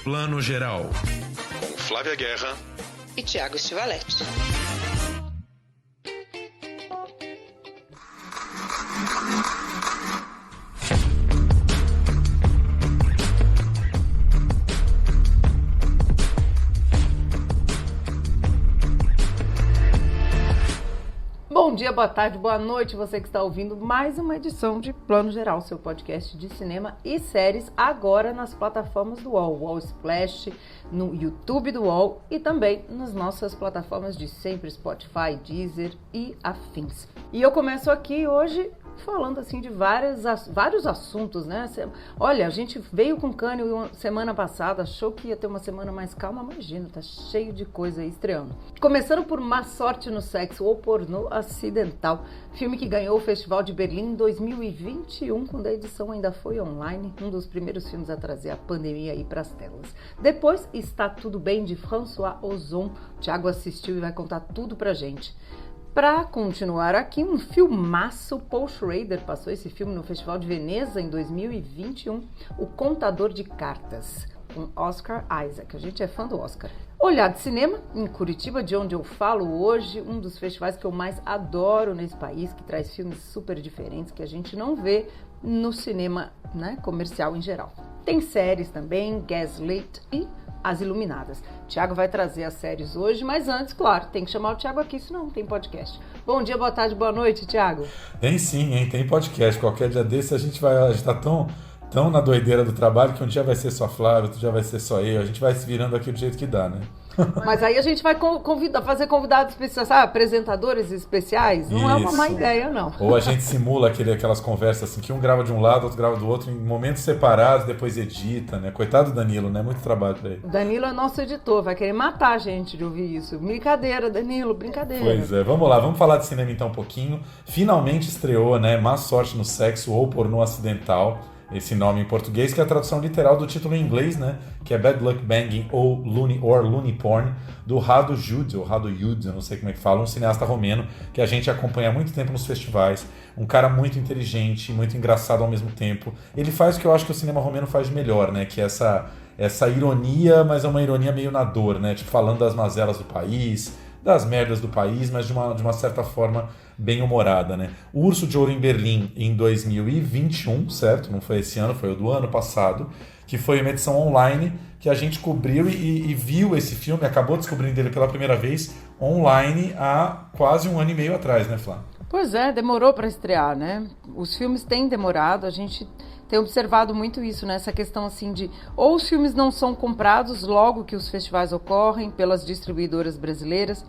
Plano Geral, com Flávia Guerra e Thiago Stivaletti. Bom dia, boa tarde, boa noite, você que está ouvindo mais uma edição de Plano Geral, seu podcast de cinema e séries, agora nas plataformas do UOL, UOL Splash, no YouTube do UOL e também nas nossas plataformas de sempre, Spotify, Deezer e afins. E eu começo aqui hoje falando assim de vários assuntos, né? Olha, a gente veio com Cannes semana passada, achou que ia ter uma semana mais calma, imagina, tá cheio de coisa aí estreando. Começando por Má Sorte no Sexo ou Pornô Acidental, filme que ganhou o Festival de Berlim em 2021, quando a edição ainda foi online, um dos primeiros filmes a trazer a pandemia aí pras telas. Depois, Está Tudo Bem, de François Ozon, o Thiago assistiu e vai contar tudo pra gente. Para continuar aqui, um filmaço, Paul Schrader passou esse filme no Festival de Veneza em 2021, O Contador de Cartas, com Oscar Isaac. A gente é fã do Oscar. Olhar de Cinema, em Curitiba, de onde eu falo hoje, um dos festivais que eu mais adoro nesse país, que traz filmes super diferentes que a gente não vê no cinema, né, comercial em geral. Tem séries também, Gaslit e As Iluminadas. Thiago vai trazer as séries hoje, mas antes, claro, tem que chamar o Thiago aqui, senão não tem podcast. Bom dia, boa tarde, boa noite, Thiago. Tem sim, hein? Tem podcast. Qualquer dia desse a gente tá tão na doideira do trabalho que um dia vai ser só Flávio, outro dia vai ser só eu. A gente vai se virando aqui do jeito que dá, né? Mas aí a gente vai fazer convidados especiais, sabe? Apresentadores especiais. Não é uma má ideia, não. Ou a gente simula aquelas conversas assim, que um grava de um lado, outro grava do outro, em momentos separados, depois edita, né? Coitado do Danilo, né? Muito trabalho pra ele. O Danilo é nosso editor, vai querer matar a gente de ouvir isso. Brincadeira, Danilo, brincadeira. Pois é, vamos lá, vamos falar de cinema então um pouquinho. Finalmente estreou, né? Má Sorte no Sexo ou Pornô Acidental. Esse nome em português, que é a tradução literal do título em inglês, né? Que é Bad Luck Banging ou Looney Porn, do Rado Jude, eu não sei como é que fala, um cineasta romeno que a gente acompanha há muito tempo nos festivais. Um cara muito inteligente, muito engraçado ao mesmo tempo. Ele faz o que eu acho que o cinema romeno faz de melhor, né? Que é essa ironia, mas é uma ironia meio na dor, né? Tipo, falando das mazelas do país, das merdas do país, mas de uma certa forma bem humorada, né? O Urso de Ouro em Berlim em 2021, certo? Não foi esse ano, foi o do ano passado, que foi uma edição online que a gente cobriu e viu esse filme, acabou descobrindo ele pela primeira vez online há quase um ano e meio atrás, né, Flá? Pois é, demorou para estrear, né? Os filmes têm demorado, a gente tem observado muito isso, né? Essa questão assim de ou os filmes não são comprados logo que os festivais ocorrem pelas distribuidoras brasileiras.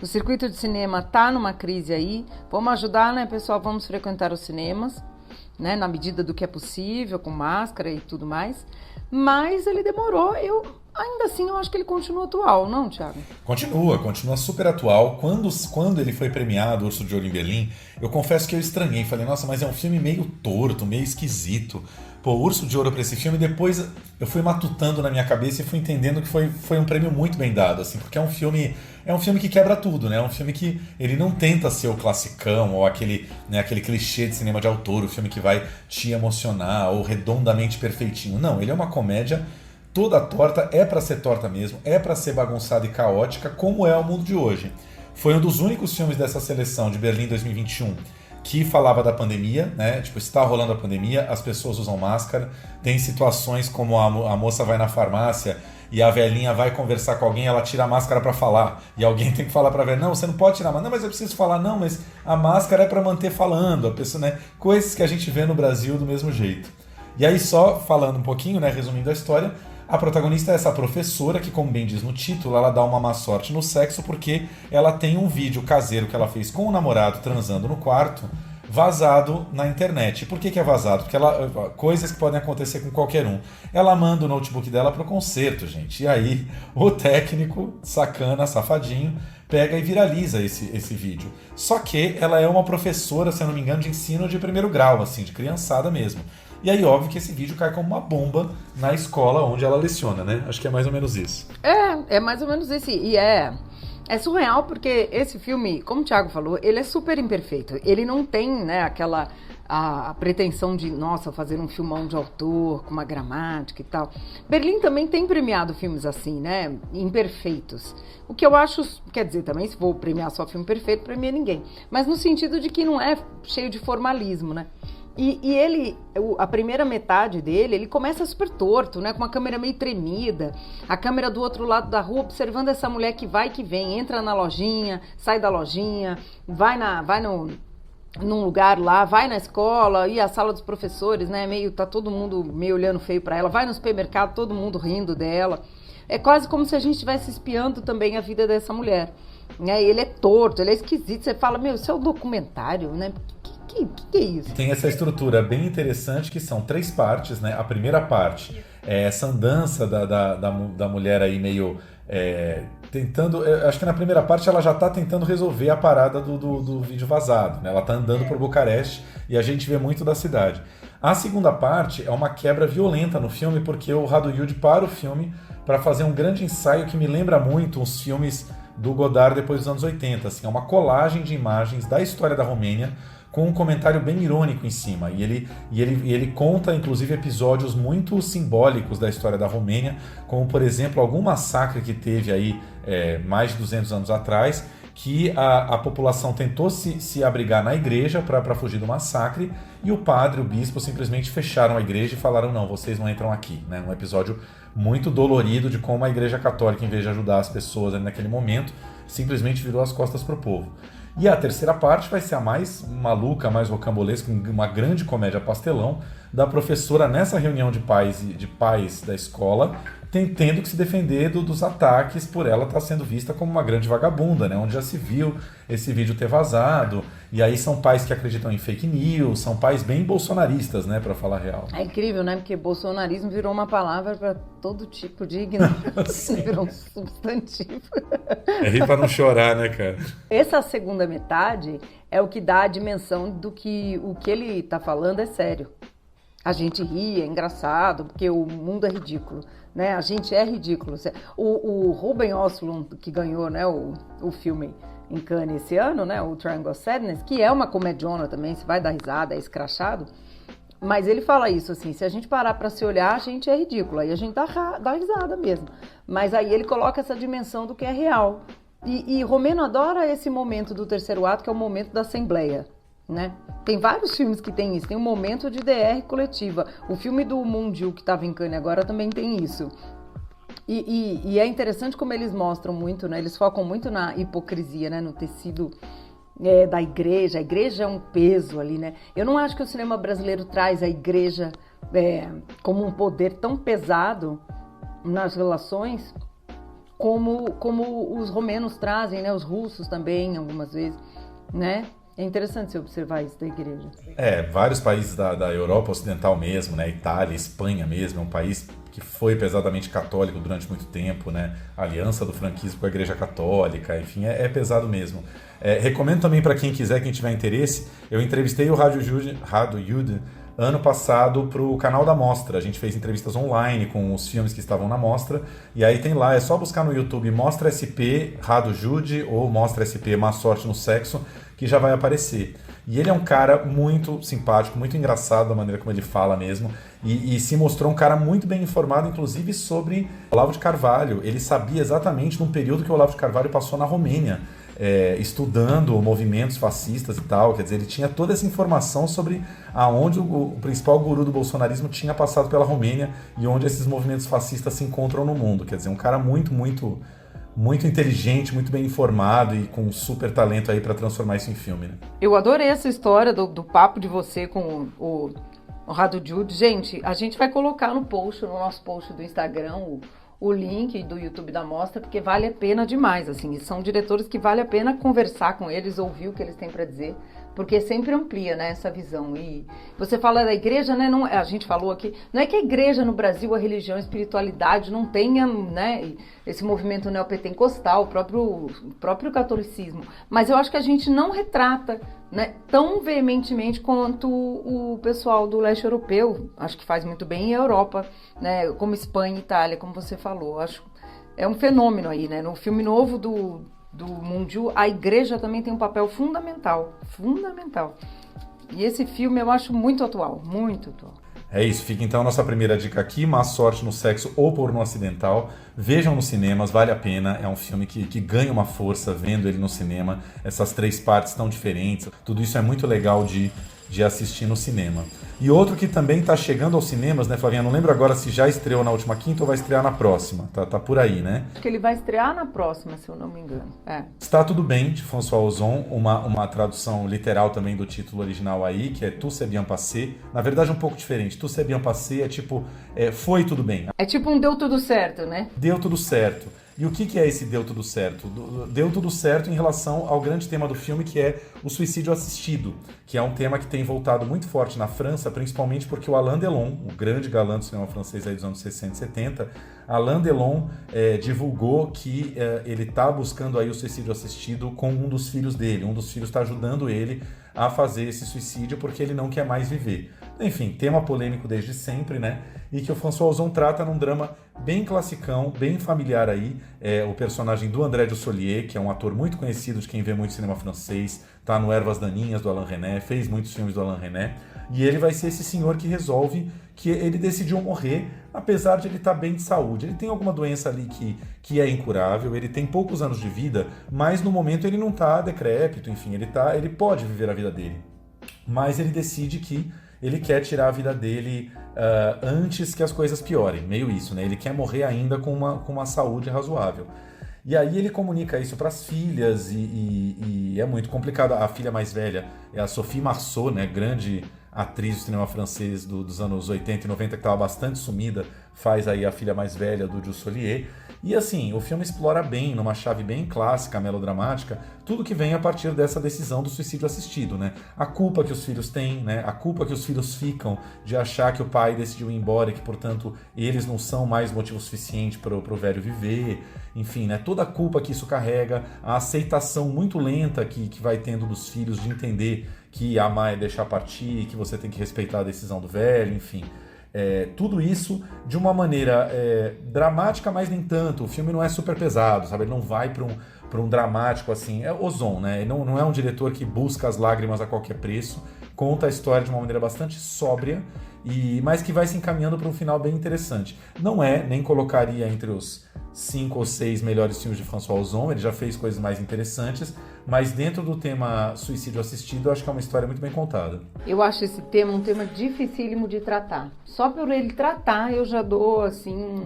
O circuito de cinema tá numa crise aí. Vamos ajudar, né, pessoal? Vamos frequentar os cinemas, né, na medida do que é possível, com máscara e tudo mais. Mas ele demorou. Ainda assim, eu acho que ele continua atual, não, Thiago? Continua super atual. Quando ele foi premiado, Urso de Ouro em Berlim, eu confesso que eu estranhei. Falei, nossa, mas é um filme meio torto, meio esquisito. Pô, Urso de Ouro pra esse filme. Depois eu fui matutando na minha cabeça e fui entendendo que foi um prêmio muito bem dado, assim, porque é um filme que quebra tudo, né? É um filme que ele não tenta ser o classicão ou aquele clichê de cinema de autor, o filme que vai te emocionar ou redondamente perfeitinho. Não, ele é uma comédia toda torta, é pra ser torta mesmo, é pra ser bagunçada e caótica, como é o mundo de hoje. Foi um dos únicos filmes dessa seleção de Berlim 2021 que falava da pandemia, né? Tipo, está rolando a pandemia, as pessoas usam máscara, tem situações como a moça vai na farmácia e a velhinha vai conversar com alguém, ela tira a máscara para falar, e alguém tem que falar para a velha, não, você não pode tirar a máscara, não, mas eu preciso falar, não, mas a máscara é para manter falando, a pessoa, né? Coisas que a gente vê no Brasil do mesmo jeito. E aí, só falando um pouquinho, né, resumindo a história, a protagonista é essa professora que, como bem diz no título, ela dá uma má sorte no sexo porque ela tem um vídeo caseiro que ela fez com o namorado transando no quarto, vazado na internet. E por que é vazado? Porque coisas que podem acontecer com qualquer um. Ela manda o notebook dela para o concerto, gente. E aí o técnico, sacana, safadinho, pega e viraliza esse vídeo. Só que ela é uma professora, se eu não me engano, de ensino de primeiro grau, assim, de criançada mesmo. E aí, óbvio que esse vídeo cai como uma bomba na escola onde ela leciona, né? Acho que é mais ou menos isso. É mais ou menos isso. E é surreal porque esse filme, como o Thiago falou, ele é super imperfeito. Ele não tem, né, a pretensão de, nossa, fazer um filmão de autor, com uma gramática e tal. Berlim também tem premiado filmes assim, né? Imperfeitos. O que eu acho, quer dizer, também se vou premiar só filme perfeito, premia ninguém. Mas no sentido de que não é cheio de formalismo, né? E ele, a primeira metade dele, ele começa super torto, né? Com uma câmera meio tremida, a câmera do outro lado da rua, observando essa mulher que vai e que vem, entra na lojinha, sai da lojinha, vai num lugar lá, vai na escola, e a sala dos professores, né? Tá todo mundo meio olhando feio pra ela, vai no supermercado, todo mundo rindo dela. É quase como se a gente estivesse espiando também a vida dessa mulher. Né? Ele é torto, ele é esquisito. Você fala, isso é um documentário, né? Que é isso? Tem essa estrutura bem interessante que são 3 partes, né? A primeira parte é essa andança da mulher aí meio tentando... Acho que na primeira parte ela já está tentando resolver a parada do vídeo vazado, né? Ela está andando por Bucareste e a gente vê muito da cidade. A segunda parte é uma quebra violenta no filme porque o Radojud para o filme para fazer um grande ensaio que me lembra muito os filmes do Godard depois dos anos 80. Assim, é uma colagem de imagens da história da Romênia com um comentário bem irônico em cima. E ele conta, inclusive, episódios muito simbólicos da história da Romênia, como, por exemplo, algum massacre que teve aí mais de 200 anos atrás, que a população tentou se abrigar na igreja para fugir do massacre, e o padre, o bispo, simplesmente fecharam a igreja e falaram, não, vocês não entram aqui. Né? Um episódio muito dolorido de como a igreja católica, em vez de ajudar as pessoas ali naquele momento, simplesmente virou as costas para o povo. E a terceira parte vai ser a mais maluca, mais rocambolesca, uma grande comédia pastelão, da professora nessa reunião de pais da escola, tendo que se defender dos ataques por ela estar sendo vista como uma grande vagabunda, né? Onde já se viu esse vídeo ter vazado, e aí são pais que acreditam em fake news, são pais bem bolsonaristas, né, para falar a real. É incrível, né, porque bolsonarismo virou uma palavra para todo tipo de ignorância, virou um substantivo. É rir para não chorar, né, cara? Essa segunda metade é o que dá a dimensão do que o que ele tá falando é sério. A gente ri, é engraçado, porque o mundo é ridículo, né? A gente é ridículo. O Ruben Östlund, que ganhou, né, o filme em Cannes esse ano, né, o Triangle of Sadness, que é uma comediona também, você vai dar risada, é escrachado, mas ele fala isso, assim, se a gente parar para se olhar, a gente é ridículo, aí a gente dá risada mesmo. Mas aí ele coloca essa dimensão do que é real. E Romeno adora esse momento do terceiro ato, que é o momento da assembleia. Né? Tem vários filmes que tem isso, tem um momento de DR coletiva. O filme do Mundiu, que estava em Cannes agora, também tem isso. E é interessante como eles mostram muito, né? Eles focam muito na hipocrisia, né? No tecido da igreja. A igreja é um peso ali, né? Eu não acho que o cinema brasileiro traz a igreja como um poder tão pesado nas relações como os romenos trazem, né? Os russos também, algumas vezes, né? É interessante você observar isso da igreja. Vários países da Europa Ocidental mesmo, né? Itália, Espanha mesmo, é um país que foi pesadamente católico durante muito tempo, né? A aliança do franquismo com a Igreja Católica, enfim, é pesado mesmo. Recomendo também para quem quiser, quem tiver interesse, eu entrevistei o Radojud ano passado para o canal da Mostra. A gente fez entrevistas online com os filmes que estavam na Mostra, e aí tem lá, é só buscar no YouTube Mostra SP Radojud ou Mostra SP Má Sorte no Sexo, que já vai aparecer. E ele é um cara muito simpático, muito engraçado da maneira como ele fala mesmo, e se mostrou um cara muito bem informado, inclusive sobre Olavo de Carvalho. Ele sabia exatamente num período que o Olavo de Carvalho passou na Romênia, estudando movimentos fascistas e tal. Quer dizer, ele tinha toda essa informação sobre aonde o principal guru do bolsonarismo tinha passado pela Romênia e onde esses movimentos fascistas se encontram no mundo. Quer dizer, um cara muito, muito, muito inteligente, muito bem informado e com super talento aí para transformar isso em filme, né? Eu adorei essa história do papo de você com o Radojud. Gente, a gente vai colocar no nosso post do Instagram, o link do YouTube da Mostra, porque vale a pena demais, assim, são diretores que vale a pena conversar com eles, ouvir o que eles têm para dizer, porque sempre amplia, né, essa visão. E você fala da igreja, né, a gente falou aqui, não é que a igreja no Brasil, a religião, a espiritualidade não tenha, né, esse movimento neopentecostal, o próprio catolicismo, mas eu acho que a gente não retrata, né, tão veementemente quanto o pessoal do leste europeu, acho que faz muito bem, e a Europa, né, como Espanha e Itália, como você falou, acho é um fenômeno aí, né, no filme novo do Mundiu, a igreja também tem um papel fundamental. E esse filme eu acho muito atual, muito atual. É isso, fica então a nossa primeira dica aqui, Má Sorte no Sexo ou Pornô Acidental. Vejam nos cinemas, vale a pena, é um filme que ganha uma força vendo ele no cinema. Essas 3 partes tão diferentes, tudo isso é muito legal de assistir no cinema. E outro que também está chegando aos cinemas, né, Flavinha? Não lembro agora se já estreou na última quinta ou vai estrear na próxima. Tá por aí, né? Acho que ele vai estrear na próxima, se eu não me engano. Está Tudo Bem, de François Ozon, uma tradução literal também do título original aí, que é Tout s'est bien passé. Na verdade, um pouco diferente. Tout s'est bien passé é tipo, foi tudo bem. É tipo um deu tudo certo, né? Deu tudo certo. E o que é esse deu tudo certo? Deu tudo certo em relação ao grande tema do filme, que é o suicídio assistido, que é um tema que tem voltado muito forte na França, principalmente porque o Alain Delon, o grande galã do cinema francês aí dos anos 60 e 70, Alain Delon divulgou que ele está buscando aí o suicídio assistido com um dos filhos dele. Um dos filhos está ajudando ele a fazer esse suicídio porque ele não quer mais viver. Enfim, tema polêmico desde sempre, né? E que o François Ozon trata num drama bem classicão, bem familiar aí. O personagem do André Dussolier, que é um ator muito conhecido de quem vê muito cinema francês, tá no Ervas Daninhas do Alain Resnais, fez muitos filmes do Alain Resnais, e ele vai ser esse senhor que resolve que ele decidiu morrer, apesar de ele estar bem de saúde. Ele tem alguma doença ali que é incurável, ele tem poucos anos de vida, mas no momento ele não está decrépito, enfim, ele pode viver a vida dele. Mas ele decide que ele quer tirar a vida dele antes que as coisas piorem, meio isso, né? Ele quer morrer ainda com uma saúde razoável. E aí ele comunica isso para as filhas e é muito complicado. A filha mais velha é a Sophie Marceau, né? Grande atriz do cinema francês dos anos 80 e 90, que estava bastante sumida, faz aí a filha mais velha do Dussolier. E assim, o filme explora bem, numa chave bem clássica, melodramática, tudo que vem a partir dessa decisão do suicídio assistido, né? A culpa que os filhos têm, né? A culpa que os filhos ficam de achar que o pai decidiu ir embora e que, portanto, eles não são mais motivo suficiente para o velho viver. Enfim, né? Toda a culpa que isso carrega, a aceitação muito lenta que vai tendo dos filhos de entender que amar é deixar partir, que você tem que respeitar a decisão do velho, enfim. Tudo isso de uma maneira dramática, mas nem tanto. O filme não é super pesado, sabe? Ele não vai para um dramático assim. É Ozon, né? Ele não é um diretor que busca as lágrimas a qualquer preço. Conta a história de uma maneira bastante sóbria, mas que vai se encaminhando para um final bem interessante. Não nem colocaria entre os 5 ou 6 melhores filmes de François Ozon, ele já fez coisas mais interessantes, mas dentro do tema suicídio assistido, eu acho que é uma história muito bem contada. Eu acho esse tema um tema dificílimo de tratar. Só por ele tratar, eu já dou, assim,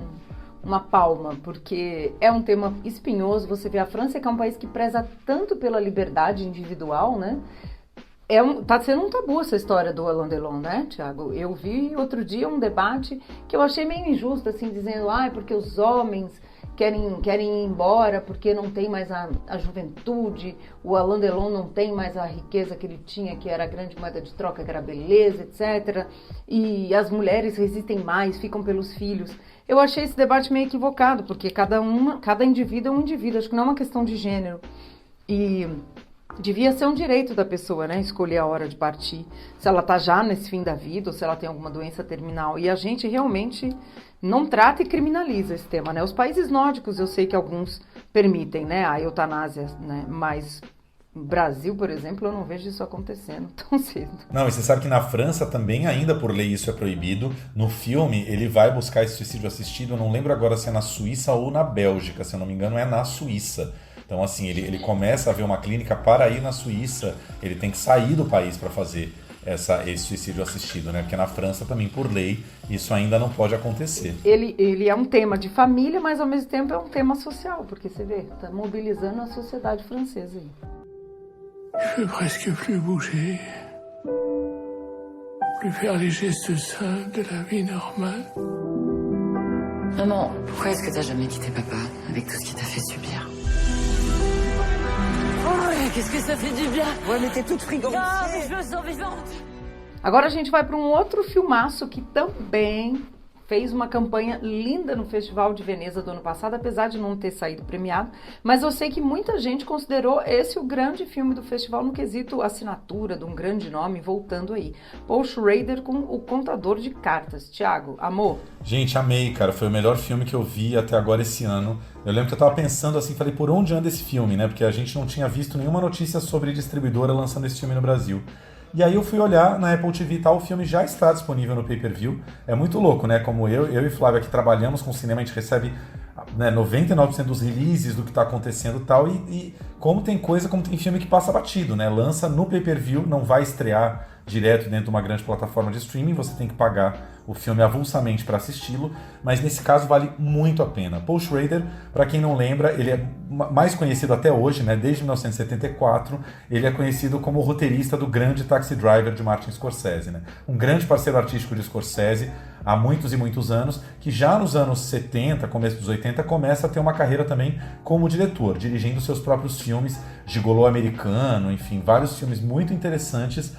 uma palma, porque é um tema espinhoso. Você vê a França, que é um país que preza tanto pela liberdade individual, né? Tá sendo um tabu essa história do Alain Delon, né, Thiago? Eu vi outro dia um debate que eu achei meio injusto, assim, dizendo, porque os homens querem ir embora porque não tem mais a juventude, o Alain Delon não tem mais a riqueza que ele tinha, que era a grande moeda de troca, que era a beleza, etc. E as mulheres resistem mais, ficam pelos filhos. Eu achei esse debate meio equivocado, porque cada indivíduo é um indivíduo, acho que não é uma questão de gênero. E devia ser um direito da pessoa, né, escolher a hora de partir, se ela tá já nesse fim da vida ou se ela tem alguma doença terminal. E a gente realmente não trata e criminaliza esse tema, né? Os países nórdicos, eu sei que alguns permitem, né, a eutanásia, né, mas no Brasil, por exemplo, eu não vejo isso acontecendo tão cedo. Não, e você sabe que na França também, ainda por lei, isso é proibido. No filme, ele vai buscar esse suicídio assistido, eu não lembro agora se é na Suíça ou na Bélgica, se eu não me engano é na Suíça. Então, assim, ele começa a ver uma clínica para ir na Suíça, ele tem que sair do país para fazer esse suicídio assistido, né? Porque na França também, por lei, isso ainda não pode acontecer. Ele é um tema de família, mas ao mesmo tempo é um tema social, porque você vê, tá mobilizando a sociedade francesa aí. Je veux presque plus bouger, plus faire les gestes simples de la vie normale. Maman, pourquoi est-ce que t'as jamais quitté papa avec tout ce qu'il t'a fait subir? Oh, qu'est-ce que ça fait du bien! Ouais, mais t'es toute frigorifiée. Ah, mais je me sens vivante! Agora a gente vai para um outro filmaço que também fez uma campanha linda no Festival de Veneza do ano passado, apesar de não ter saído premiado, mas eu sei que muita gente considerou esse o grande filme do festival no quesito assinatura de um grande nome voltando aí. Paul Schrader com O Contador de Cartas. Thiago, amor? Gente, amei, cara. Foi o melhor filme que eu vi até agora esse ano. Eu lembro que eu tava pensando assim, falei, por onde anda esse filme, né? Porque a gente não tinha visto nenhuma notícia sobre distribuidora lançando esse filme no Brasil. E aí eu fui olhar na Apple TV e tal, o filme já está disponível no pay-per-view. É muito louco, né? Como eu e Flávia que trabalhamos com cinema, a gente recebe, né, 99% dos releases do que está acontecendo e tal. E como tem filme que passa batido, né? Lança no pay-per-view, não vai estrear direto dentro de uma grande plataforma de streaming, você tem que pagar o filme avulsamente para assisti-lo, mas nesse caso vale muito a pena. Paul Schrader, para quem não lembra, ele é mais conhecido até hoje, né? Desde 1974, ele é conhecido como o roteirista do grande Taxi Driver de Martin Scorsese, né? Um grande parceiro artístico de Scorsese há muitos e muitos anos, que já nos anos 70, começo dos 80, começa a ter uma carreira também como diretor, dirigindo seus próprios filmes, Gigolô Americano, enfim, vários filmes muito interessantes,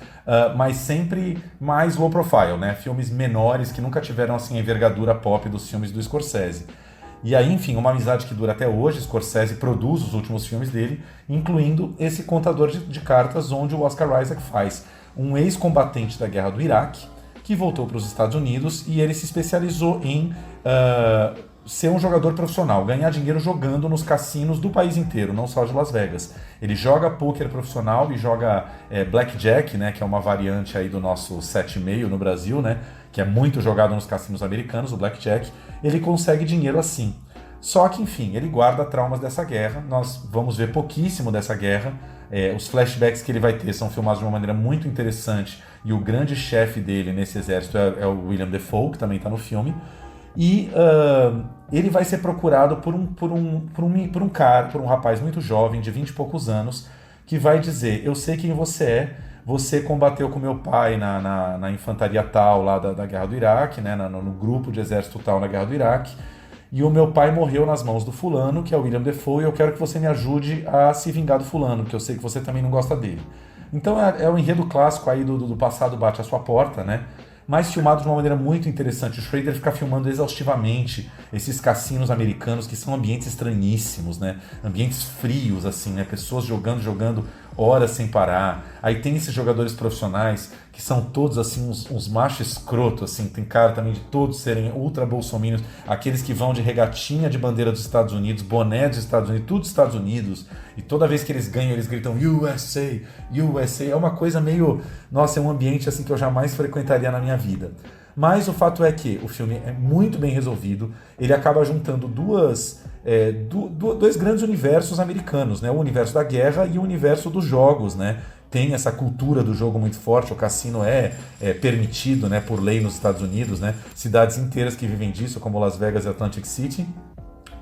mas sempre mais low profile, né? Filmes menores que nunca tiveram assim, a envergadura pop dos filmes do Scorsese. E aí, enfim, uma amizade que dura até hoje. Scorsese produz os últimos filmes dele, incluindo esse Contador de Cartas, onde o Oscar Isaac faz um ex-combatente da Guerra do Iraque, que voltou para os Estados Unidos e ele se especializou em ser um jogador profissional, ganhar dinheiro jogando nos cassinos do país inteiro, não só de Las Vegas. Ele joga pôquer profissional e joga blackjack, né, que é uma variante aí do nosso 7,5 no Brasil, né, que é muito jogado nos cassinos americanos, o blackjack. Ele consegue dinheiro assim. Só que, enfim, ele guarda traumas dessa guerra. Nós vamos ver pouquíssimo dessa guerra. Os flashbacks que ele vai ter são filmados de uma maneira muito interessante, e o grande chefe dele nesse exército é o William Dafoe, que também está no filme. E ele vai ser procurado por um rapaz muito jovem, de 20 e poucos anos, que vai dizer: eu sei quem você é, você combateu com meu pai na infantaria tal lá da Guerra do Iraque, né, no grupo de exército tal na Guerra do Iraque, e o meu pai morreu nas mãos do fulano, que é o William Dafoe, e eu quero que você me ajude a se vingar do fulano, que eu sei que você também não gosta dele. Então é o enredo clássico aí do passado bate à sua porta, né? Mas filmado de uma maneira muito interessante. O Schrader fica filmando exaustivamente esses cassinos americanos, que são ambientes estranhíssimos, né? Ambientes frios, assim, né? Pessoas jogando horas sem parar. Aí tem esses jogadores profissionais que são todos, assim, uns machos escroto, assim. Tem cara também de todos serem ultra bolsominions. Aqueles que vão de regatinha de bandeira dos Estados Unidos, boné dos Estados Unidos, tudo Estados Unidos. E toda vez que eles ganham, eles gritam USA, USA. É uma coisa meio... Nossa, é um ambiente assim que eu jamais frequentaria na minha vida. Mas o fato é que o filme é muito bem resolvido. Ele acaba juntando dois grandes universos americanos, né? O universo da guerra e o universo dos jogos, né? Tem essa cultura do jogo muito forte. O cassino é permitido, né, por lei nos Estados Unidos, né? Cidades inteiras que vivem disso, como Las Vegas e Atlantic City.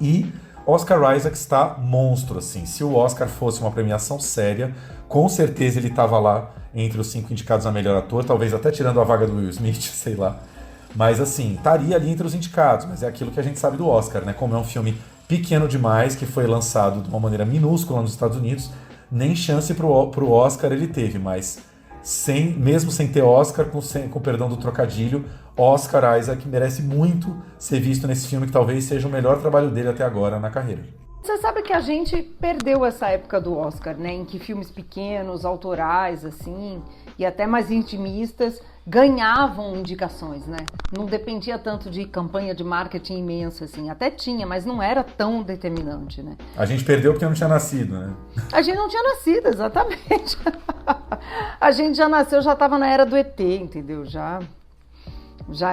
E Oscar Isaac está monstro, assim. Se o Oscar fosse uma premiação séria, com certeza ele estava lá entre os 5 indicados a melhor ator, talvez até tirando a vaga do Will Smith, sei lá. Mas assim, estaria ali entre os indicados, mas é aquilo que a gente sabe do Oscar, né? Como é um filme pequeno demais, que foi lançado de uma maneira minúscula nos Estados Unidos, nem chance pro Oscar ele teve, mas mesmo sem ter Oscar, com perdão do trocadilho, Oscar Isaac merece muito ser visto nesse filme, que talvez seja o melhor trabalho dele até agora na carreira. Você sabe que a gente perdeu essa época do Oscar, né? Em que filmes pequenos, autorais, assim, e até mais intimistas, ganhavam indicações, né? Não dependia tanto de campanha de marketing imensa, assim. Até tinha, mas não era tão determinante, né? A gente perdeu porque não tinha nascido, né? A gente não tinha nascido, exatamente. A gente já nasceu, já estava na era do ET, entendeu? Já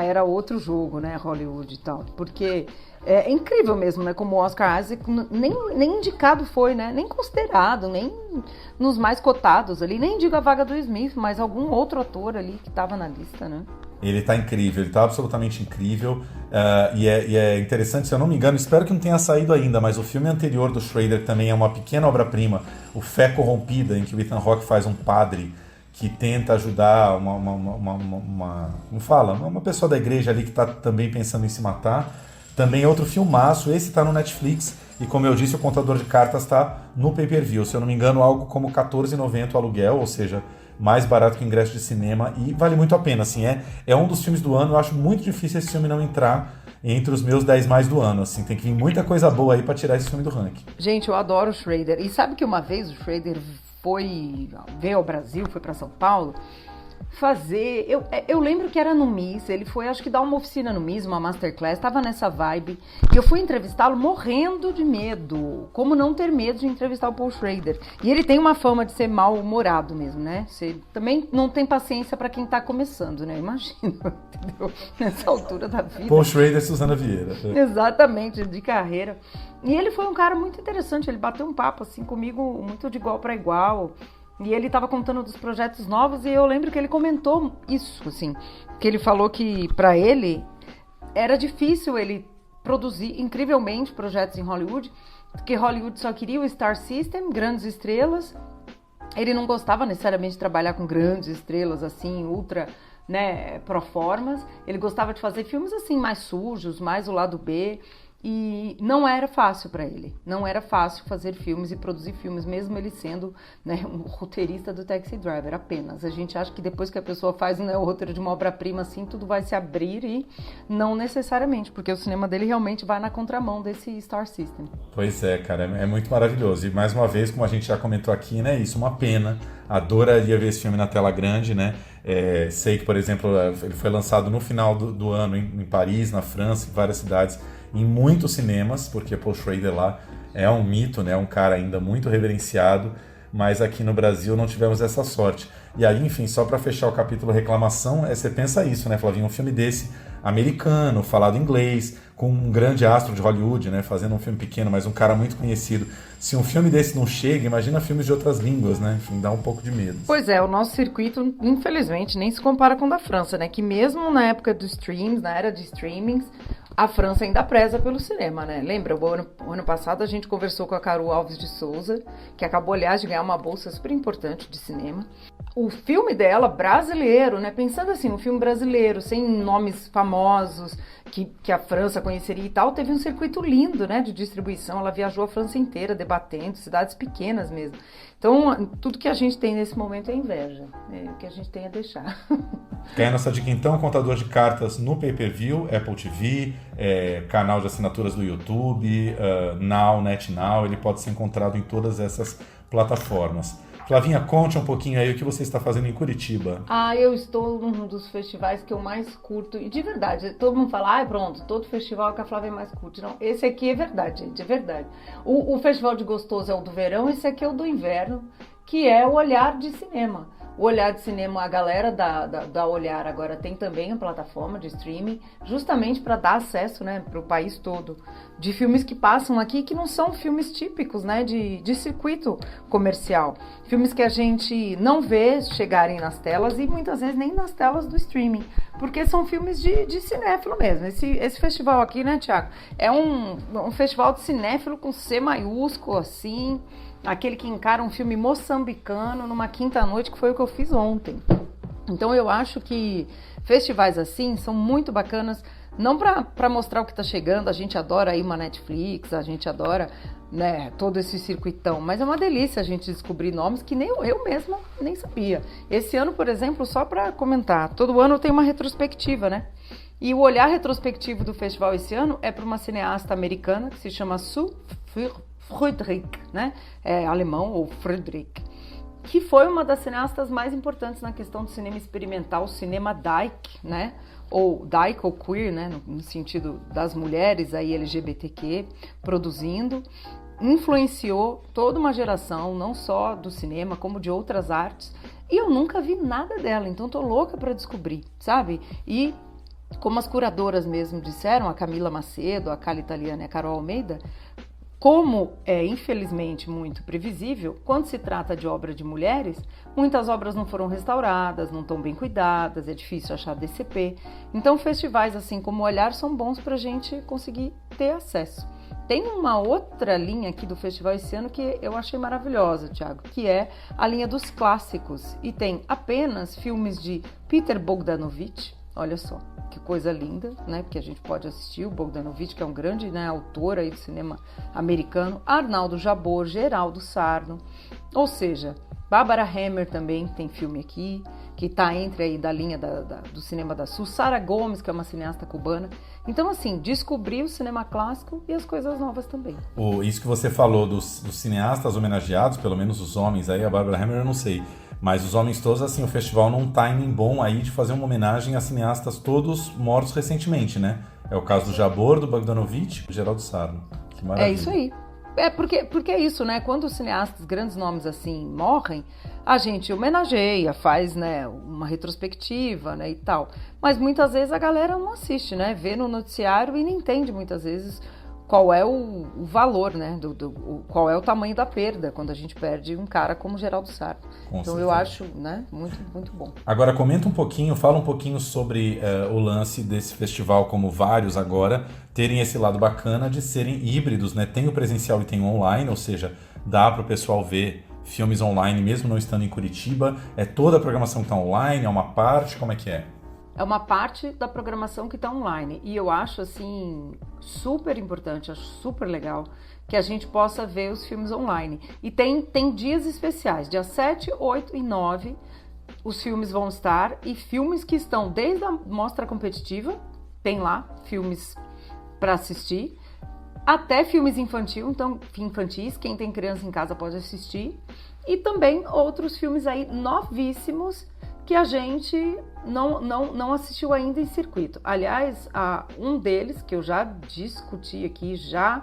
era outro jogo, né? Hollywood e tal. Porque é incrível mesmo, né? Como o Oscar Isaac nem indicado foi, né? Nem considerado, nem nos mais cotados ali. Nem digo a vaga do Smith, mas algum outro ator ali que estava na lista, né? Ele tá incrível, ele tá absolutamente incrível. E é interessante, se eu não me engano, espero que não tenha saído ainda, mas o filme anterior do Schrader também é uma pequena obra-prima, o Fé Corrompida, em que o Ethan Hawke faz um padre que tenta ajudar uma pessoa da igreja ali que está também pensando em se matar. Também é outro filmaço, esse está no Netflix, e como eu disse, o Contador de Cartas está no pay-per-view. Se eu não me engano, algo como R$14,90 o aluguel, ou seja, mais barato que o ingresso de cinema, e vale muito a pena. Assim, é um dos filmes do ano, eu acho muito difícil esse filme não entrar entre os meus 10 mais do ano. Assim, tem que vir muita coisa boa aí para tirar esse filme do ranking. Gente, eu adoro o Schrader, e sabe que uma vez o Schrader veio ao Brasil, foi para São Paulo, fazer... Eu lembro que era no MIS, ele foi, acho que dar uma oficina no MIS, uma masterclass, tava nessa vibe, e eu fui entrevistá-lo morrendo de medo. Como não ter medo de entrevistar o Paul Schrader? E ele tem uma fama de ser mal-humorado mesmo, né? Você também não tem paciência pra quem tá começando, né? Imagina, entendeu? Nessa altura da vida. Paul Schrader e Suzana Vieira. Exatamente, de carreira. E ele foi um cara muito interessante, ele bateu um papo assim comigo muito de igual para igual. E ele estava contando dos projetos novos e eu lembro que ele comentou isso, assim, que ele falou que para ele era difícil ele produzir incrivelmente projetos em Hollywood, porque Hollywood só queria o Star System, grandes estrelas. Ele não gostava necessariamente de trabalhar com grandes estrelas assim, ultra, né, proformas. Ele gostava de fazer filmes assim mais sujos, mais o lado B. E não era fácil para ele, não era fácil fazer filmes e produzir filmes, mesmo ele sendo, né, um roteirista do Taxi Driver apenas. A gente acha que depois que a pessoa faz, né, o roteiro de uma obra-prima assim, tudo vai se abrir e não necessariamente, porque o cinema dele realmente vai na contramão desse Star System. Pois é, cara, é muito maravilhoso. E mais uma vez, como a gente já comentou aqui, né, isso, uma pena. Adoraria ver esse filme na tela grande, né? Sei que, por exemplo, ele foi lançado no final do ano em Paris, na França, em várias cidades, em muitos cinemas, porque Paul Schrader lá é um mito, né? Um cara ainda muito reverenciado, mas aqui no Brasil não tivemos essa sorte. E aí, enfim, só para fechar o capítulo reclamação, você pensa isso, né, Flavinho? Um filme desse, americano, falado inglês, com um grande astro de Hollywood, né, fazendo um filme pequeno, mas um cara muito conhecido. Se um filme desse não chega, imagina filmes de outras línguas, né? Enfim, dá um pouco de medo. Pois é, o nosso circuito, infelizmente, nem se compara com o da França, né? Que mesmo na época dos streams, na era de streamings, a França ainda preza pelo cinema, né? Lembra, o ano passado a gente conversou com a Carol Alves de Souza, que acabou, aliás, de ganhar uma bolsa super importante de cinema. O filme dela, brasileiro, né? Pensando assim, um filme brasileiro, sem nomes famosos, que a França conheceria e tal, teve um circuito lindo, né? De distribuição. Ela viajou a França inteira, debatendo, cidades pequenas mesmo. Então, tudo que a gente tem nesse momento é inveja. É o que a gente tem a deixar. Quer a nossa dica então? Contador de cartas no pay-per-view, Apple TV, canal de assinaturas do YouTube, Now, NetNow, ele pode ser encontrado em todas essas plataformas. Flavinha, conte um pouquinho aí o que você está fazendo em Curitiba. Eu estou num dos festivais que eu mais curto, e de verdade, todo mundo fala, pronto, todo festival que a Flávia mais curte. Não, esse aqui é verdade, gente, é verdade. O Festival de Gostoso é o do verão, esse aqui é o do inverno, que é o Olhar de Cinema. O Olhar de Cinema, a galera da Olhar agora tem também a plataforma de streaming, justamente para dar acesso, né, para o país todo, de filmes que passam aqui que não são filmes típicos, né, de circuito comercial. Filmes que a gente não vê chegarem nas telas e muitas vezes nem nas telas do streaming, porque são filmes de cinéfilo mesmo. Esse festival aqui, né, Thiago, é um festival de cinéfilo com C maiúsculo, assim, aquele que encara um filme moçambicano numa quinta-noite, que foi o que eu fiz ontem. Então eu acho que festivais assim são muito bacanas, não para mostrar o que está chegando, a gente adora aí uma Netflix, a gente adora, né, todo esse circuitão, mas é uma delícia a gente descobrir nomes que nem eu mesma nem sabia. Esse ano, por exemplo, só para comentar, todo ano tem uma retrospectiva, né? E o olhar retrospectivo do festival esse ano é para uma cineasta americana que se chama Sue Friedrich, né? Alemão, ou Friedrich, que foi uma das cineastas mais importantes na questão do cinema experimental, o cinema dyke, né? Ou dyke ou queer, né? No sentido das mulheres aí LGBTQ produzindo, influenciou toda uma geração, não só do cinema, como de outras artes, e eu nunca vi nada dela, então tô louca para descobrir, sabe? E como as curadoras mesmo disseram, a Camila Macedo, a Cala Italiana e a Carol Almeida, como é infelizmente muito previsível, quando se trata de obra de mulheres, muitas obras não foram restauradas, não estão bem cuidadas, é difícil achar DCP. Então festivais assim como o Olhar são bons para a gente conseguir ter acesso. Tem uma outra linha aqui do festival esse ano que eu achei maravilhosa, Thiago, que é a linha dos clássicos. E tem apenas filmes de Peter Bogdanovich, olha só, que coisa linda, né? Porque a gente pode assistir o Bogdanovich, que é um grande, né, autor aí do cinema americano, Arnaldo Jabor, Geraldo Sarno, ou seja, Barbara Hammer também tem filme aqui, que está entre aí da linha do cinema da Sul, Sara Gomes, que é uma cineasta cubana. Então, assim, descobri o cinema clássico e as coisas novas também. Isso que você falou dos cineastas homenageados, pelo menos os homens aí, a Barbara Hammer eu não sei, Mas Os Homens Todos, assim, o festival num timing bom aí de fazer uma homenagem a cineastas todos mortos recentemente, né? É o caso do Jabor, do Bogdanovich, do Geraldo Sarno. Que maravilha. É isso aí. Porque é isso, né? Quando os cineastas, grandes nomes assim, morrem, a gente homenageia, faz, né, uma retrospectiva, né, e tal. Mas muitas vezes a galera não assiste, né? Vê no noticiário e não entende muitas vezes qual é o valor, né? Qual é o tamanho da perda quando a gente perde um cara como Geraldo Sarno. Com então certeza. eu acho, né, muito, muito bom. Agora comenta um pouquinho, fala um pouquinho sobre o lance desse festival, como vários agora, terem esse lado bacana de serem híbridos, né? Tem o presencial e tem o online, ou seja, dá para o pessoal ver filmes online mesmo não estando em Curitiba. É toda a programação que está online, é uma parte, como é que é? É uma parte da programação que está online. E eu acho, assim, super importante, acho super legal que a gente possa ver os filmes online. E tem dias especiais, dia 7, 8 e 9, os filmes vão estar. E filmes que estão desde a mostra competitiva, tem lá filmes para assistir, até filmes infantis, quem tem criança em casa pode assistir. E também outros filmes aí novíssimos que a gente não assistiu ainda em circuito. Aliás, um deles, que eu já discuti aqui, já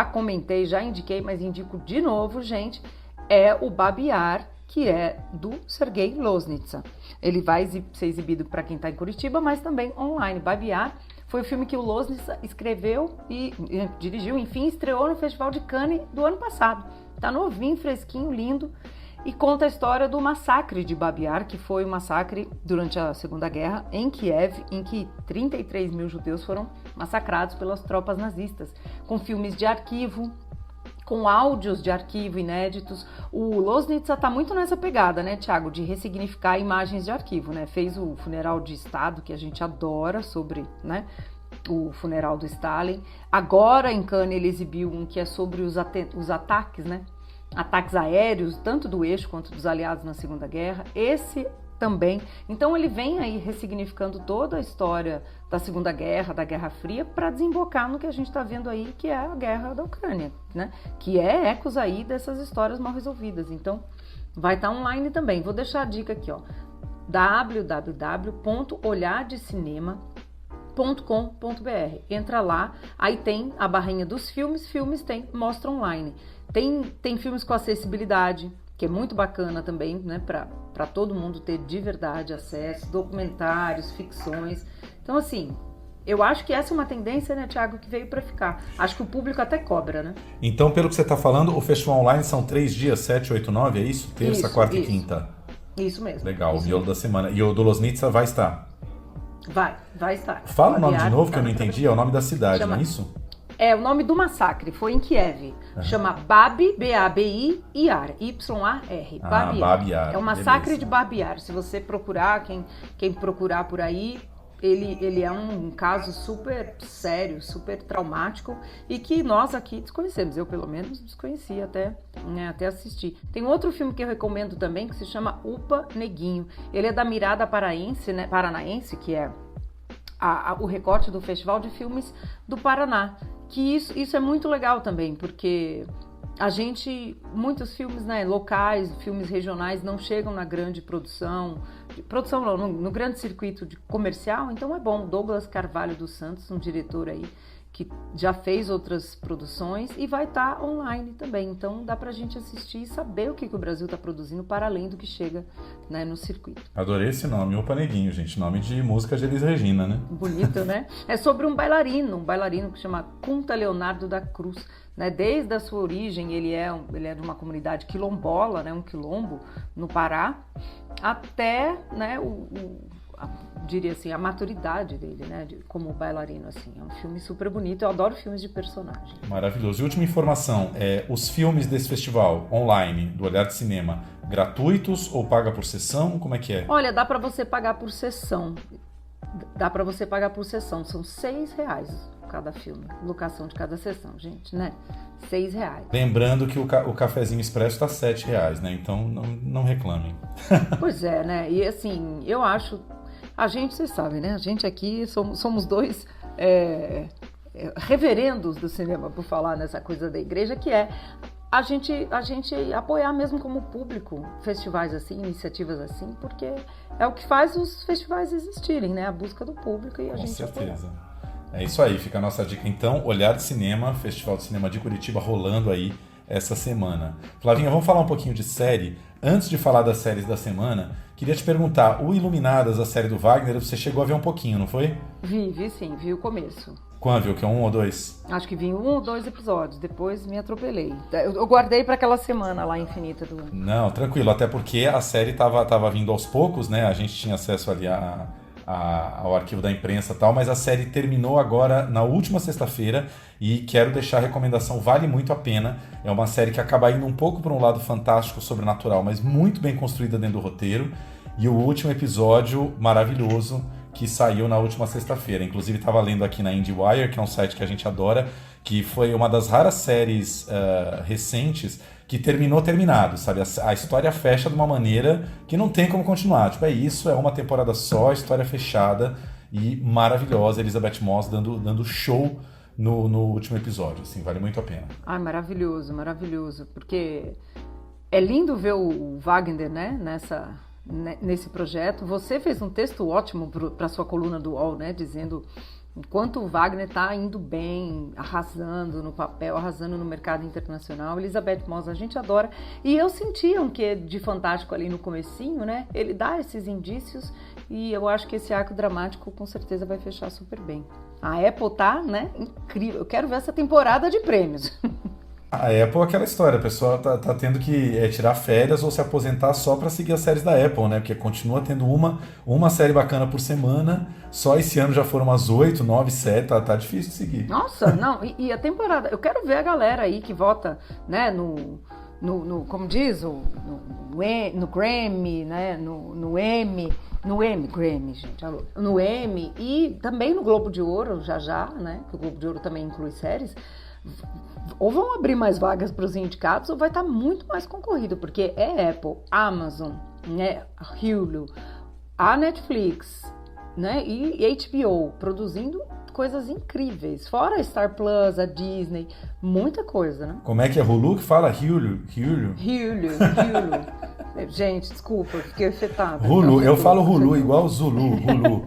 comentei, já indiquei, mas indico de novo, gente, é o Babi Yar, que é do Sergei Loznitsa. Ele vai ser exibido para quem está em Curitiba, mas também online. Babi Yar foi o filme que o Loznitsa escreveu e dirigiu, enfim, estreou no Festival de Cannes do ano passado. Tá novinho, fresquinho, lindo. E conta a história do massacre de Babi Yar, que foi um massacre durante a Segunda Guerra em Kiev, em que 33 mil judeus foram massacrados pelas tropas nazistas, com filmes de arquivo, com áudios de arquivo inéditos. O Loznitsa está muito nessa pegada, né, Thiago, de ressignificar imagens de arquivo, né? Fez o Funeral de Estado, que a gente adora, sobre, né, o funeral do Stalin. Agora, em Cannes, ele exibiu um que é sobre os ataques, né? Ataques aéreos, tanto do eixo quanto dos aliados na Segunda Guerra. Esse também. Então ele vem aí ressignificando toda a história da Segunda Guerra, da Guerra Fria, para desembocar no que a gente está vendo aí, que é a guerra da Ucrânia, né? Que é ecos aí dessas histórias mal resolvidas. Então vai estar online também. Vou deixar a dica aqui, ó, www.olhardecinema.com.br. Entra lá, aí tem a barrinha dos filmes tem mostra online. Tem filmes com acessibilidade, que é muito bacana também, né, para todo mundo ter de verdade acesso, documentários, ficções. Então, assim, eu acho que essa é uma tendência, né, Thiago, que veio para ficar. Acho que o público até cobra, né? Então, pelo que você está falando, o festival online são 3 dias, 7, 8, 9, é isso? Terça, quarta e quinta. Isso mesmo. Legal, isso o miolo da semana. E o do Loznitsa vai estar? Vai estar. Fala o nome de novo, que eu não entendi, é o nome da cidade, não é isso? É, o nome do massacre foi em Kiev. Chama Babi, B-A-B-I, Yar, Y-A-R. Babi Yar. É o massacre Beleza. de Babi Yar. Se você procurar, quem procurar por aí, ele é um caso super sério, super traumático e que nós aqui desconhecemos. Eu, pelo menos, desconhecia até assistir. Tem outro filme que eu recomendo também, que se chama Upa Neguinho. Ele é da Mirada Paranaense, né, que é o recorte do Festival de Filmes do Paraná. Que isso é muito legal também, porque muitos filmes, né, locais, filmes regionais não chegam na grande produção não, no grande circuito comercial, então é bom. Douglas Carvalho dos Santos, um diretor aí que já fez outras produções e vai estar online também, então dá pra gente assistir e saber o que o Brasil está produzindo para além do que chega, né, no circuito. Adorei esse nome, Opa Neguinho, gente, nome de música de Elis Regina, né? Bonito, né? É sobre um bailarino que chama Kunta Leonardo da Cruz, né? Desde a sua origem, ele é de uma comunidade quilombola, né? Um quilombo no Pará, até, né, diria assim, a maturidade dele, né, como bailarino, assim. É um filme super bonito, eu adoro filmes de personagem. Maravilhoso. E última informação, os filmes desse festival online, do Olhar de Cinema, gratuitos ou paga por sessão? Como é que é? Olha, dá para você pagar por sessão. São R$6 cada filme, locação de cada sessão, gente, né? R$6. Lembrando que o cafezinho expresso tá R$7, né? Então não reclamem. Pois é, né? E assim, eu acho... A gente, vocês sabem, né? A gente aqui somos dois reverendos do cinema, por falar nessa coisa da igreja, que é a gente apoiar mesmo como público festivais assim, iniciativas assim, porque é o que faz os festivais existirem, né? A busca do público e a gente apoiar. Com certeza. É isso aí, fica a nossa dica então, Olhar de Cinema, Festival de Cinema de Curitiba rolando aí essa semana. Flavinha, vamos falar um pouquinho de série. Antes de falar das séries da semana, queria te perguntar, o Iluminadas, a série do Wagner, você chegou a ver um pouquinho, não foi? Vi sim, vi o começo. Quando viu? Que é 1 ou 2? Acho que vi 1 ou 2 episódios, depois me atropelei. Eu guardei para aquela semana lá infinita do... Não, tranquilo, até porque a série tava vindo aos poucos, né? A gente tinha acesso ali ao arquivo da imprensa e tal, mas a série terminou agora na última sexta-feira e quero deixar a recomendação, vale muito a pena. É uma série que acaba indo um pouco para um lado fantástico, sobrenatural, mas muito bem construída dentro do roteiro. E o último episódio maravilhoso que saiu na última sexta-feira. Inclusive estava lendo aqui na IndieWire, que é um site que a gente adora, que foi uma das raras séries recentes que terminado, sabe? A história fecha de uma maneira que não tem como continuar. Tipo, é isso, é uma temporada só, história fechada e maravilhosa. Elizabeth Moss dando show no último episódio, assim, vale muito a pena. Ai, maravilhoso, maravilhoso, porque é lindo ver o Wagner, né, nesse projeto. Você fez um texto ótimo para sua coluna do UOL, né, dizendo enquanto o Wagner está indo bem, arrasando no papel, arrasando no mercado internacional. Elizabeth Moss a gente adora. E eu sentia um quê de fantástico ali no comecinho, né? Ele dá esses indícios e eu acho que esse arco dramático com certeza vai fechar super bem. A Apple tá, né? Incrível. Eu quero ver essa temporada de prêmios. A Apple é aquela história, a pessoa tá tendo que tirar férias ou se aposentar só para seguir as séries da Apple, né? Porque continua tendo uma série bacana por semana, só esse ano já foram umas 8, 9 séries, tá difícil de seguir. Nossa, não, e a temporada, eu quero ver a galera aí que vota, né, no como diz, no Grammy, né, no Emmy, Grammy, gente, alô, no Emmy e também no Globo de Ouro, já, né, que o Globo de Ouro também inclui séries. Ou vão abrir mais vagas para os indicados ou vai estar muito mais concorrido, porque é Apple, Amazon, né, Hulu, a Netflix, né, e HBO produzindo coisas incríveis, fora a Star Plus, a Disney, muita coisa, né? Como é que é Hulu que fala? Hulu. Gente, desculpa, fiquei afetada. Hulu, eu falo Hulu igual Zulu, Hulu.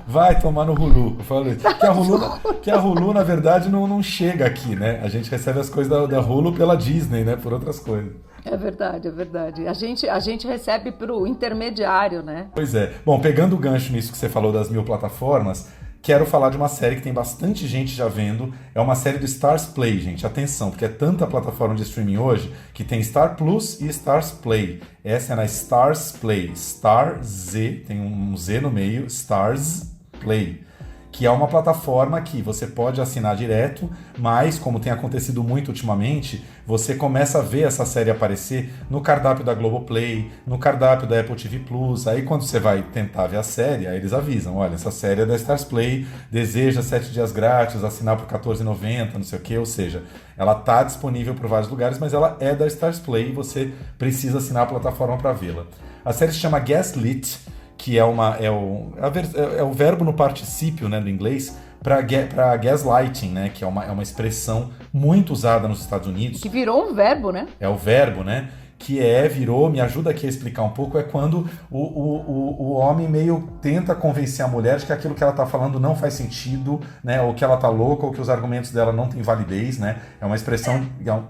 Vai tomar no Hulu. Eu falo isso. Que a Hulu, na verdade, não chega aqui, né? A gente recebe as coisas da Hulu pela Disney, né? Por outras coisas. É verdade. A gente recebe pro intermediário, né? Pois é. Bom, pegando o gancho nisso que você falou das 1000 plataformas, quero falar de uma série que tem bastante gente já vendo. É uma série do Stars Play, gente. Atenção, porque é tanta plataforma de streaming hoje que tem Star Plus e Stars Play. Essa é na Stars Play. Star Z, tem um Z no meio, Stars Play. Que é uma plataforma que você pode assinar direto, mas, como tem acontecido muito ultimamente, você começa a ver essa série aparecer no cardápio da Globoplay, no cardápio da Apple TV+. Aí, quando você vai tentar ver a série, aí eles avisam, olha, essa série é da Stars Play, deseja 7 dias grátis, assinar por R$14,90, não sei o quê, ou seja, ela está disponível por vários lugares, mas ela é da Stars Play e você precisa assinar a plataforma para vê-la. A série se chama Gaslit, que é o verbo no particípio, né, do inglês, para gaslighting, né, que é uma expressão muito usada nos Estados Unidos. Que virou um verbo, né? É o verbo, né? Que virou, me ajuda aqui a explicar um pouco, é quando o homem meio tenta convencer a mulher de que aquilo que ela está falando não faz sentido, né, ou que ela está louca, ou que os argumentos dela não têm validez, né? É uma expressão,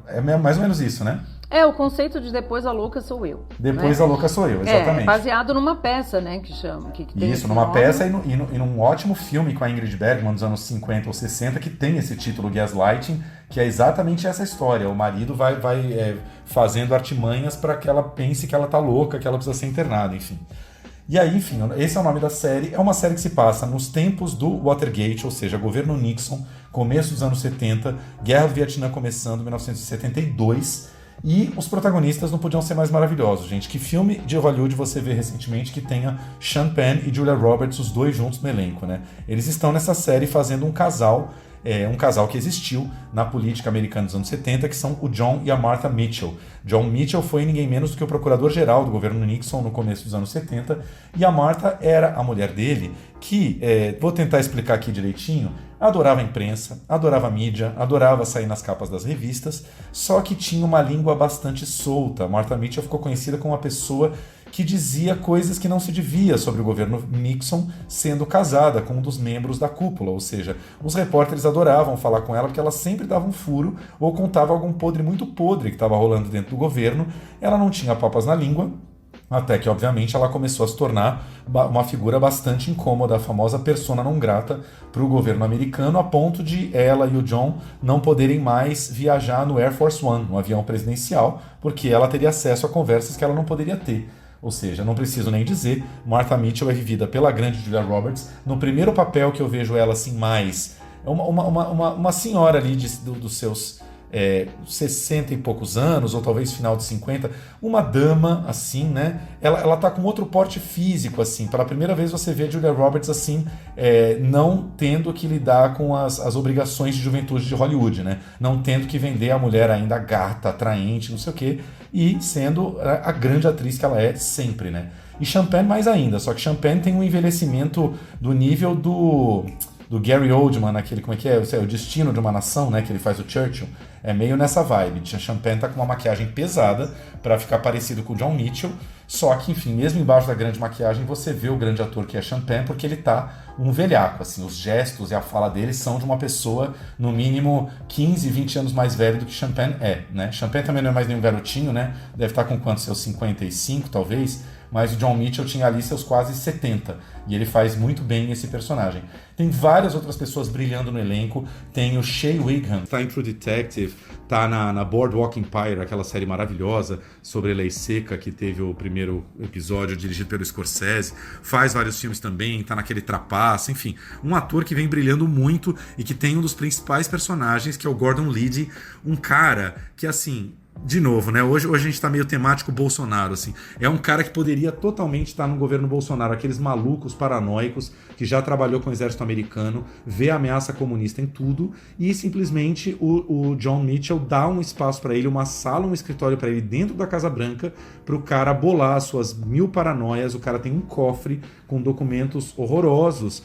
é mais ou menos isso, né? É o conceito de depois a louca sou eu. Depois, né? A louca sou eu, exatamente. É baseado numa peça, né, que chama. Que tem isso, numa peça e num ótimo filme com a Ingrid Bergman dos anos 50 ou 60 que tem esse título, Gaslighting, que é exatamente essa história. O marido vai fazendo artimanhas para que ela pense que ela tá louca, que ela precisa ser internada, enfim. E aí, enfim, esse é o nome da série. É uma série que se passa nos tempos do Watergate, ou seja, governo Nixon, começo dos anos 70, Guerra do Vietnã começando em 1972... E os protagonistas não podiam ser mais maravilhosos, gente. Que filme de Hollywood você vê recentemente que tenha Sean Penn e Julia Roberts, os dois juntos no elenco, né? Eles estão nessa série fazendo um casal um casal que existiu na política americana dos anos 70, que são o John e a Martha Mitchell. John Mitchell foi ninguém menos do que o procurador-geral do governo Nixon no começo dos anos 70, e a Martha era a mulher dele, que, vou tentar explicar aqui direitinho, adorava a imprensa, adorava a mídia, adorava sair nas capas das revistas, só que tinha uma língua bastante solta. Martha Mitchell ficou conhecida como uma pessoa que dizia coisas que não se devia sobre o governo Nixon, sendo casada com um dos membros da cúpula, ou seja, os repórteres adoravam falar com ela porque ela sempre dava um furo ou contava algum podre muito podre que estava rolando dentro do governo. Ela não tinha papas na língua, até que, obviamente, ela começou a se tornar uma figura bastante incômoda, a famosa persona non grata para o governo americano, a ponto de ela e o John não poderem mais viajar no Air Force One, no avião presidencial, porque ela teria acesso a conversas que ela não poderia ter. Ou seja, não preciso nem dizer, Martha Mitchell é vivida pela grande Julia Roberts. No primeiro papel que eu vejo ela assim mais... É uma senhora ali dos seus 60 e poucos anos, ou talvez final de 50, uma dama assim, né? Ela tá com outro porte físico, assim. Pela primeira vez você vê a Julia Roberts assim, não tendo que lidar com as obrigações de juventude de Hollywood, né? Não tendo que vender a mulher ainda gata, atraente, não sei o quê, e sendo a grande atriz que ela é sempre, né? E Champagne mais ainda, só que Champagne tem um envelhecimento do nível do Gary Oldman, aquele, como é que é? O Destino de uma Nação, né? Que ele faz o Churchill. É meio nessa vibe. Champagne tá com uma maquiagem pesada para ficar parecido com o John Mitchell. Só que, enfim, mesmo embaixo da grande maquiagem, você vê o grande ator que é Champagne, porque ele tá um velhaco, assim. Os gestos e a fala dele são de uma pessoa, no mínimo, 15, 20 anos mais velha do que Champagne né? Champagne também não é mais nenhum garotinho, né? Deve estar com quantos? Seus 55, talvez? Mas o John Mitchell tinha ali seus quase 70, e ele faz muito bem esse personagem. Tem várias outras pessoas brilhando no elenco, tem o Shea Whigham, tá em True Detective, tá na Boardwalk Empire, aquela série maravilhosa sobre lei seca, que teve o primeiro episódio dirigido pelo Scorsese, faz vários filmes também, tá naquele Trapaça, enfim, um ator que vem brilhando muito e que tem um dos principais personagens, que é o Gordon Liddy, um cara que, assim... De novo, né? Hoje a gente tá meio temático Bolsonaro, assim. É um cara que poderia totalmente estar no governo Bolsonaro, aqueles malucos paranoicos que já trabalhou com o exército americano, vê a ameaça comunista em tudo, e simplesmente o John Mitchell dá um espaço para ele, uma sala, um escritório para ele dentro da Casa Branca, pro cara bolar as suas 1000 paranoias. O cara tem um cofre com documentos horrorosos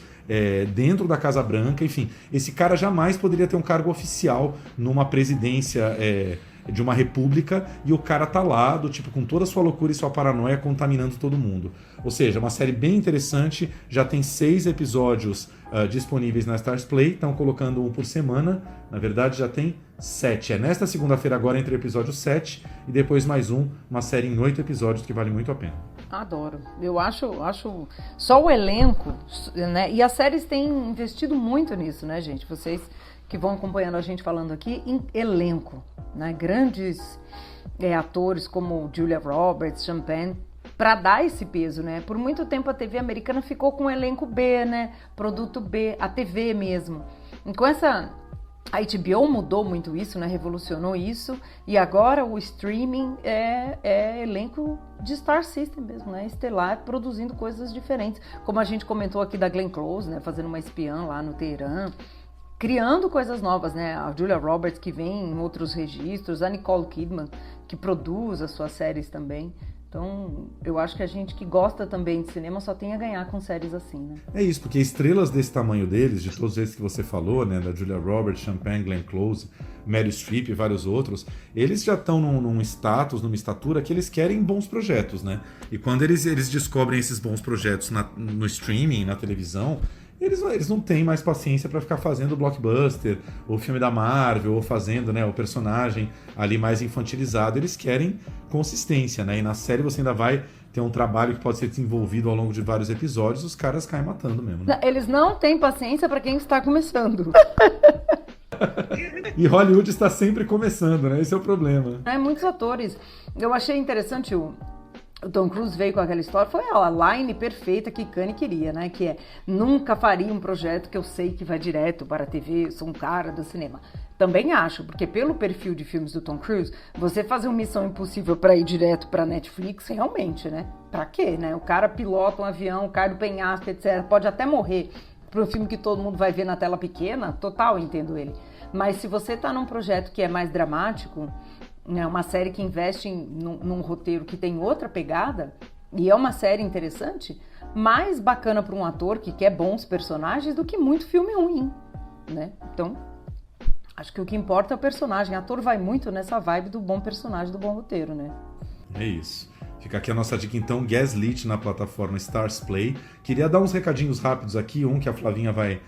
dentro da Casa Branca. Enfim, esse cara jamais poderia ter um cargo oficial numa presidência de uma república, e o cara tá lá, tipo, com toda a sua loucura e sua paranoia, contaminando todo mundo. Ou seja, uma série bem interessante, já tem 6 episódios disponíveis na Stars Play, estão colocando um por semana, na verdade já tem 7. Nesta segunda-feira agora entra o episódio 7, e depois mais uma série em 8 episódios que vale muito a pena. Adoro. Eu acho só o elenco, né? E as séries têm investido muito nisso, né, gente? Vocês que vão acompanhando a gente falando aqui em elenco, né? Grandes atores como Julia Roberts, Champagne, para dar esse peso, né? Por muito tempo a TV americana ficou com o elenco B, né? Produto B, a TV mesmo. E com a HBO mudou muito isso, né? Revolucionou isso, e agora o streaming é elenco de Star System mesmo, né? Estelar, produzindo coisas diferentes. Como a gente comentou aqui da Glenn Close, né? Fazendo uma espiã lá no Teherã, criando coisas novas, né? A Julia Roberts, que vem em outros registros, a Nicole Kidman, que produz as suas séries também. Então, eu acho que a gente que gosta também de cinema só tem a ganhar com séries assim, né? É isso, porque estrelas desse tamanho deles, de todos esses que você falou, né? Da Julia Roberts, Champagne, Glenn Close, Meryl Streep e vários outros, eles já estão num status, numa estatura que eles querem bons projetos, né? E quando eles descobrem esses bons projetos no streaming, na televisão, eles não têm mais paciência para ficar fazendo blockbuster, ou filme da Marvel, ou fazendo, né, o personagem ali mais infantilizado. Eles querem consistência, né? E na série você ainda vai ter um trabalho que pode ser desenvolvido ao longo de vários episódios, os caras caem matando mesmo, né? Eles não têm paciência para quem está começando. E Hollywood está sempre começando, né? Esse é o problema. Muitos atores. Eu achei interessante o Tom Cruise veio com aquela história, foi a line perfeita que Kanye queria, né? Que nunca faria um projeto que eu sei que vai direto para a TV, eu sou um cara do cinema. Também acho, porque pelo perfil de filmes do Tom Cruise, você fazer uma Missão Impossível para ir direto para Netflix, realmente, né? Pra quê, né? O cara pilota um avião, cai do penhasco, etc. Pode até morrer. pro filme que todo mundo vai ver na tela pequena, total, entendo ele. Mas se você tá num projeto que é mais dramático, né, uma série que investe num roteiro que tem outra pegada, e é uma série interessante, mais bacana para um ator que quer bons personagens do que muito filme ruim, né? Então, acho que o que importa é o personagem. O ator vai muito nessa vibe do bom personagem, do bom roteiro, né? É isso. Fica aqui a nossa dica, então, Gaslit na plataforma Stars Play. Queria dar uns recadinhos rápidos aqui, um que a Flavinha vai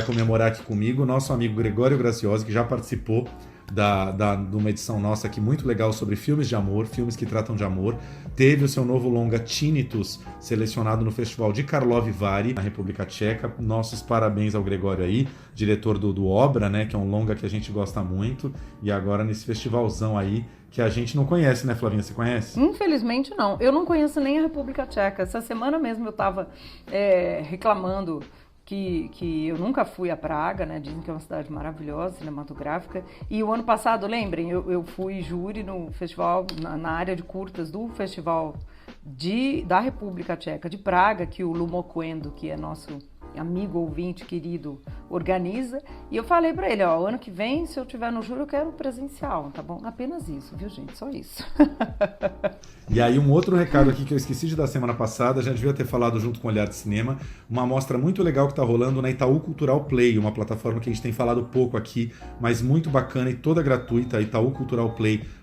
comemorar aqui comigo, nosso amigo Gregório Graciosi, que já participou de uma edição nossa aqui muito legal sobre filmes de amor, filmes que tratam de amor. Teve o seu novo longa Tinnitus selecionado no Festival de Karlovy Vary, na República Tcheca. Nossos parabéns ao Gregório aí, diretor do Obra, né, que é um longa que a gente gosta muito, e agora nesse festivalzão aí que a gente não conhece, né, Flavinha? Você conhece? Infelizmente não. Eu não conheço nem a República Tcheca. Essa semana mesmo eu estava reclamando que eu nunca fui a Praga, né? Dizem que é uma cidade maravilhosa, cinematográfica. E o ano passado, lembrem, eu fui júri no festival, na área de curtas do festival da República Tcheca de Praga, que o Lumoquendo, que é nosso amigo ouvinte querido, organiza. E eu falei pra ele, ó, ano que vem, se eu tiver no júri, eu quero presencial, tá bom? Apenas isso, viu, gente? Só isso. E aí um outro recado aqui que eu esqueci de dar semana passada, já devia ter falado junto com o Olhar de Cinema, uma mostra muito legal que está rolando na Itaú Cultural Play, uma plataforma que a gente tem falado pouco aqui, mas muito bacana e toda gratuita, itauculturalplay.com.br,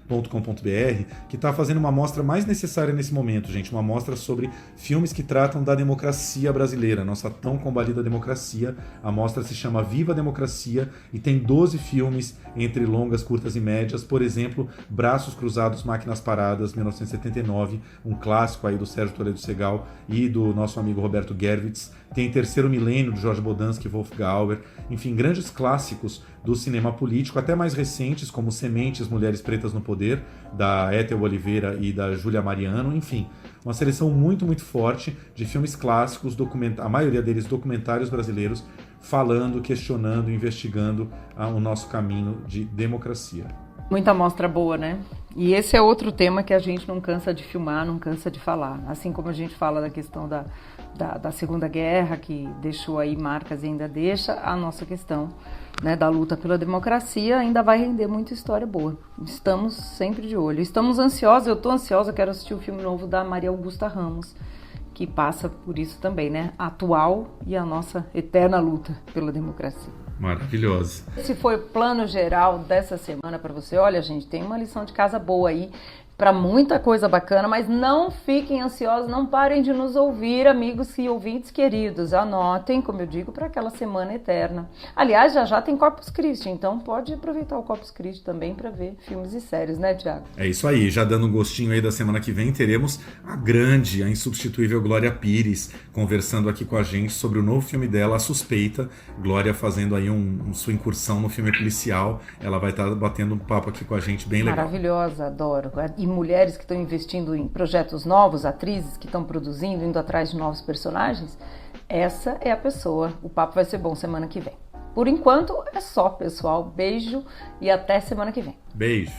que está fazendo uma mostra mais necessária nesse momento, gente, uma mostra sobre filmes que tratam da democracia brasileira, nossa tão combalida democracia. A mostra se chama Viva a Democracia e tem 12 filmes entre longas, curtas e médias, por exemplo, Braços Cruzados, Máquinas Paradas, 1979, um clássico aí do Sérgio Toledo Segal e do nosso amigo Roberto Gerwitz. Tem Terceiro Milênio, de Jorge Bodansky e Wolfgang Auer. Enfim, grandes clássicos do cinema político, até mais recentes, como Sementes, Mulheres Pretas no Poder, da Ethel Oliveira e da Júlia Mariano. Enfim, uma seleção muito, muito forte de filmes clássicos, a maioria deles documentários brasileiros, falando, questionando, investigando o nosso caminho de democracia. Muita mostra boa, né? E esse é outro tema que a gente não cansa de filmar, não cansa de falar. Assim como a gente fala da questão da Segunda Guerra, que deixou aí marcas e ainda deixa, a nossa questão, né, da luta pela democracia ainda vai render muita história boa. Estamos sempre de olho. Estamos ansiosos, eu estou ansiosa, quero assistir o filme novo da Maria Augusta Ramos, que passa por isso também, né? Atual e a nossa eterna luta pela democracia. Maravilhoso. Esse foi o plano geral dessa semana para você. Olha, gente, tem uma lição de casa boa aí para muita coisa bacana, mas não fiquem ansiosos, não parem de nos ouvir, amigos e ouvintes queridos. Anotem, como eu digo, para aquela semana eterna. Aliás, já tem Corpus Christi, então pode aproveitar o Corpus Christi também para ver filmes e séries, né, Thiago? É isso aí, já dando um gostinho aí da semana que vem, teremos a grande, a insubstituível Glória Pires conversando aqui com a gente sobre o novo filme dela, A Suspeita. Glória fazendo aí sua incursão no filme policial. Ela vai estar batendo um papo aqui com a gente, bem legal. Maravilhosa, adoro. E mulheres que estão investindo em projetos novos, atrizes que estão produzindo, indo atrás de novos personagens, essa é a pessoa. O papo vai ser bom semana que vem. Por enquanto é só, pessoal. Beijo e até semana que vem. Beijo.